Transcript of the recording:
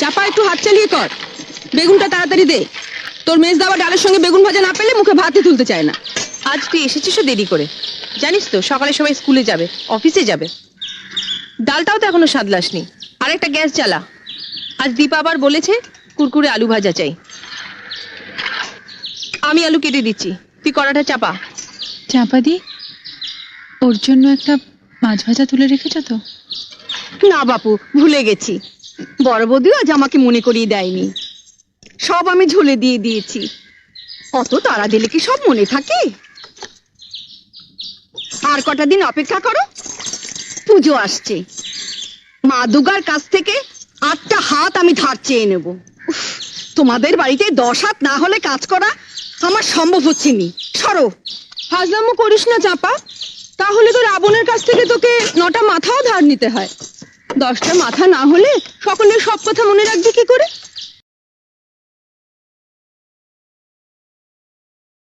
চাপা, একটু হাত চালিয়ে কর। বেগুনটা তাড়াতাড়ি দে। তোর মেজ দাওয়া ডালের সঙ্গে বেগুন ভাজা না পেলে মুখে ভাতই তুলতে চায় না। আজ তুই এসেছিস দেরি করে, জানিস তো সকালে সবাই স্কুলে যাবে, অফিসে যাবে। ডালটাও তো এখনো সাদলাসনি। আর একটা গ্যাস জ্বালা। আজ দীপা আবার বলেছে কুরকুরে আলু ভাজা চাই। আমি আলু কেটে দিচ্ছি, তুই কড়াটা চাপা। চাপা দি, ওর জন্য একটা মাছ ভাজা তুলে রেখেছ তো? না বাপু, ভুলে গেছি। বড় বৌদিও আজ আমাকে মনে করিয়ে দেয়নি। সব আমি ঝুলে দিয়ে দিয়েছি। অত তাড়া দিলে কি সব মনে থাকে? আর কটা দিন অপেক্ষা করো, পুজো আসছে। মা দুর্গার কাছ থেকে 8টা হাত আমি ধার চেয়ে নেব। উফ, তোমাদের বাড়িতে 10 হাত না হলে কাজ করা আমার সম্ভব হচ্ছে নি। সরো। হাজলামো করিস না চাপা, তাহলে তো রাবণের কাছ থেকে তোকে 9টা মাথাও ধার নিতে হয়। 10টা মাথা না হলে সকলের সব কথা মনে রাখবি কি করে?